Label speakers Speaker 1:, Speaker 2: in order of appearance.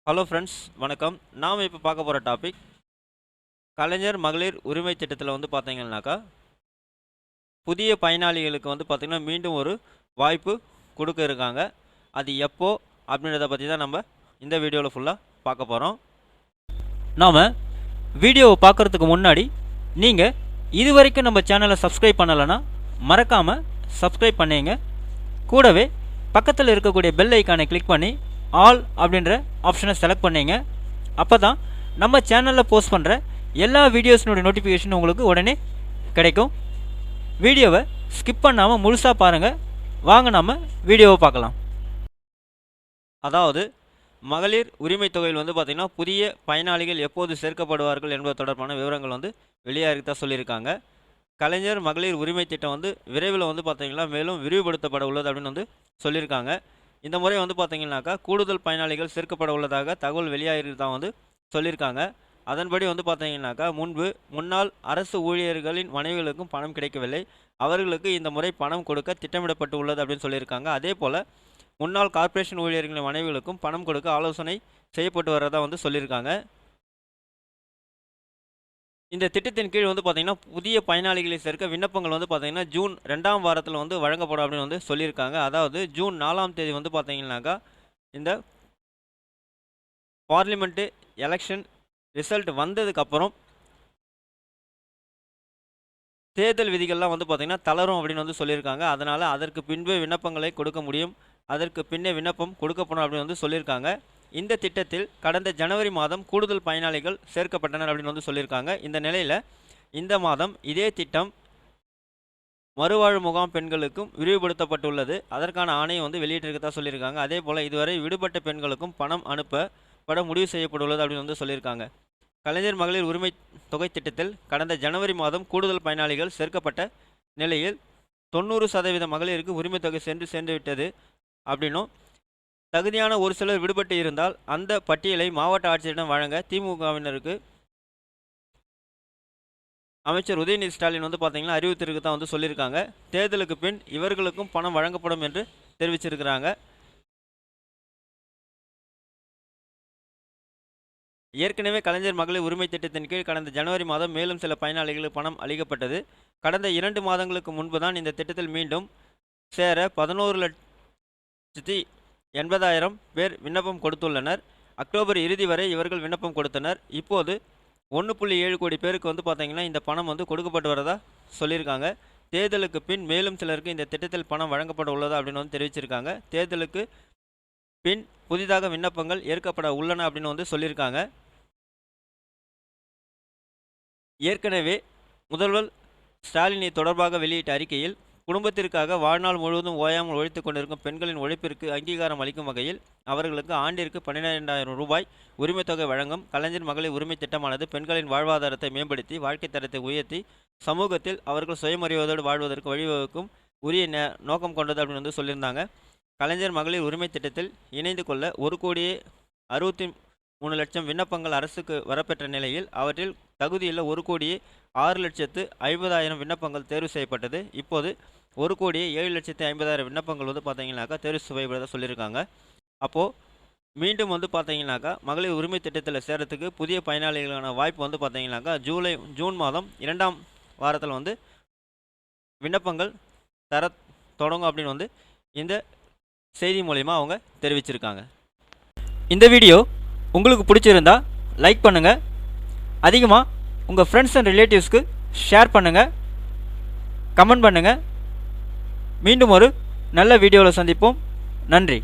Speaker 1: Hello friends, வணக்கம். நாம் இப்போ பார்க்க போகிற டாபிக் கலைஞர் மகளிர் உரிமை திட்டத்தில் பார்த்தீங்கன்னாக்கா புதிய பயனாளிகளுக்கு பார்த்திங்கன்னா மீண்டும் ஒரு வாய்ப்பு கொடுக்க இருக்காங்க. அது எப்போ அப்படின்றத பற்றி தான் நம்ம இந்த வீடியோவில் ஃபுல்லாக பார்க்க போகிறோம். நாம் வீடியோவை பார்க்குறதுக்கு முன்னாடி நீங்கள் இது வரைக்கும் நம்ம சேனலை சப்ஸ்கிரைப் பண்ணலைன்னா மறக்காமல் சப்ஸ்கிரைப் பண்ணிங்க. கூடவே பக்கத்தில் இருக்கக்கூடிய பெல் ஐக்கானை கிளிக் பண்ணி ஆல் அப்படின்ற ஆப்ஷனை செலக்ட் பண்ணிங்க. அப்போ தான் நம்ம சேனலில் போஸ்ட் பண்ணுற எல்லா வீடியோஸினுடைய நோட்டிஃபிகேஷன் உங்களுக்கு உடனே கிடைக்கும். வீடியோவை ஸ்கிப் பண்ணாமல் முழுசாக பாருங்கள். வாங்க நம்ம வீடியோவை பார்க்கலாம். அதாவது மகளிர் உரிமை தொகையில் பார்த்திங்கன்னா புதிய பயனாளிகள் எப்போது சேர்க்கப்படுவார்கள் என்பது தொடர்பான விவரங்கள் வெளியாகித்தான் சொல்லியிருக்காங்க. கலைஞர் மகளிர் உரிமை திட்டம் விரைவில் பார்த்திங்கன்னா மேலும் விரிவுபடுத்தப்பட உள்ளது அப்படின்னு சொல்லியிருக்காங்க. இந்த முறை பார்த்தீங்கன்னாக்கா கூடுதல் பயனாளிகள் சேர்க்கப்பட உள்ளதாக தகவல் வெளியாகிதான் சொல்லியிருக்காங்க. அதன்படி பார்த்தீங்கன்னாக்கா முன்னாள் அரசு ஊழியர்களின் மனைவிகளுக்கும் பணம் கிடைக்கவில்லை. அவர்களுக்கு இந்த முறை பணம் கொடுக்க திட்டமிடப்பட்டு உள்ளது அப்படின்னு சொல்லியிருக்காங்க. அதே போல் முன்னாள் கார்ப்பரேஷன் ஊழியர்களின் மனைவிகளுக்கும் பணம் கொடுக்க ஆலோசனை செய்யப்பட்டு வர்றதா சொல்லியிருக்காங்க. இந்த திட்டத்தின் கீழ் பார்த்தீங்கன்னா புதிய பயனாளிகளை சேர்க்க விண்ணப்பங்கள் பார்த்தீங்கன்னா ஜூன் 2ஆம் வாரத்தில் வழங்கப்படும் அப்படின்னு சொல்லியிருக்காங்க. அதாவது ஜூன் 4ஆம் தேதி பார்த்தீங்கன்னாக்கா இந்த பார்லிமெண்ட்டு எலெக்ஷன் ரிசல்ட் வந்ததுக்கப்புறம் தேர்தல் விதிகள்லாம் பார்த்தீங்கன்னா தளரும் அப்படின்னு சொல்லியிருக்காங்க. அதனால் அதற்கு பின்பே விண்ணப்பங்களை கொடுக்க முடியும். அதற்கு பின்னே விண்ணப்பம் கொடுக்கப்படும் அப்படின்னு சொல்லியிருக்காங்க. இந்த திட்டத்தில் கடந்த ஜனவரி மாதம் கூடுதல் பயனாளிகள் சேர்க்கப்பட்டனர் அப்படின்னு சொல்லியிருக்காங்க. இந்த நிலையில் இந்த மாதம் இதே திட்டம் மறுவாழ்வு முகாம் பெண்களுக்கும் விரிவுபடுத்தப்பட்டுள்ளது. அதற்கான ஆணையை வெளியிட்டிருக்கதான் சொல்லியிருக்காங்க. அதே போல் இதுவரை விடுபட்ட பெண்களுக்கும் பணம் அனுப்பப்பட முடிவு செய்யப்பட்டுள்ளது அப்படின்னு சொல்லியிருக்காங்க. கலைஞர் மகளிர் உரிமை தொகை திட்டத்தில் கடந்த ஜனவரி மாதம் கூடுதல் பயனாளிகள் சேர்க்கப்பட்ட நிலையில் 90% மகளிருக்கு உரிமை தொகை சேர்ந்து விட்டது அப்படின்னும் தகுதியான ஒரு சிலர் விடுபட்டு இருந்தால் அந்த பட்டியலை மாவட்ட ஆட்சியரிடம் வழங்க திமுகவினருக்கு அமைச்சர் உதயநிதி ஸ்டாலின் பார்த்தீங்கன்னா அறிவித்திருக்கு தான் சொல்லியிருக்காங்க. தேர்தலுக்கு பின் இவர்களுக்கும் பணம் வழங்கப்படும் என்று தெரிவிச்சிருக்கிறாங்க. ஏற்கனவே கலைஞர் மகளிர் உரிமை திட்டத்தின் கீழ் கடந்த ஜனவரி மாதம் மேலும் சில பயனாளிகளுக்கு பணம் அளிக்கப்பட்டது. கடந்த 2 மாதங்களுக்கு முன்பு தான் இந்த திட்டத்தில் மீண்டும் சேர 11,80,000 பேர் விண்ணப்பம் கொடுத்துள்ளனர். அக்டோபர் இறுதி வரை இவர்கள் விண்ணப்பம் கொடுத்தனர். இப்போது 1.7 கோடி பேருக்கு பார்த்தீங்கன்னா இந்த பணம் கொடுக்கப்பட்டு வரதா சொல்லியிருக்காங்க. தேர்தலுக்கு பின் மேலும் சிலருக்கு இந்த திட்டத்தில் பணம் வழங்கப்பட உள்ளதா அப்படின்னு தெரிவிச்சிருக்காங்க. தேர்தலுக்கு பின் புதிதாக விண்ணப்பங்கள் ஏற்கப்பட உள்ளன அப்படின்னு சொல்லியிருக்காங்க. ஏற்கனவே முதல்வர் ஸ்டாலினை தொடர்பாக வெளியிட்ட அறிக்கையில் குடும்பத்திற்காக வாழ்நாள் முழுவதும் ஓயாமல் உழைத்து கொண்டிருக்கும் பெண்களின் உழைப்பிற்கு அங்கீகாரம் அளிக்கும் வகையில் அவர்களுக்கு ஆண்டிற்கு 12,000 ரூபாய் உரிமை தொகை வழங்கும் கலைஞர் மகளிர் உரிமை திட்டமானது பெண்களின் வாழ்வாதாரத்தை மேம்படுத்தி வாழ்க்கை தரத்தை உயர்த்தி சமூகத்தில் அவர்கள் சுயமரியாதையோடு வாழ்வதற்கு வழிவகுக்கும் உரிய நோக்கம் கொண்டது அப்படின்னு சொல்லியிருந்தாங்க. கலைஞர் மகளிர் உரிமை திட்டத்தில் இணைந்து கொள்ள 1,63,00,000 விண்ணப்பங்கள் அரசுக்கு வரப்பெற்ற நிலையில் அவற்றில் தகுதியுள்ள 1,06,50,000 விண்ணப்பங்கள் தேர்வு செய்யப்பட்டது. இப்போது 1,07,50,000 விண்ணப்பங்கள் பார்த்தீங்கன்னாக்கா தேர்வு செய்யப்பட சொல்லியிருக்காங்க. அப்போது மீண்டும் பார்த்தீங்கன்னாக்கா மகளிர் உரிமை திட்டத்தில் சேரத்துக்கு புதிய பயனாளிகளுக்கான வாய்ப்பு பார்த்தீங்கன்னாக்கா ஜூன் மாதம் 2ஆம் வாரத்தில் விண்ணப்பங்கள் தர தொடங்கும் அப்படின்னு இந்த செய்தி மூலிமா அவங்க தெரிவிச்சிருக்காங்க. இந்த வீடியோ உங்களுக்கு பிடிச்சிருந்தா லைக் பண்ணுங்கள். அதிகமாக உங்கள் ஃப்ரெண்ட்ஸ் அண்ட் ரிலேட்டிவ்ஸ்க்கு ஷேர் பண்ணுங்கள், கமெண்ட் பண்ணுங்கள். மீண்டும் ஒரு நல்ல வீடியோவில் சந்திப்போம். நன்றி.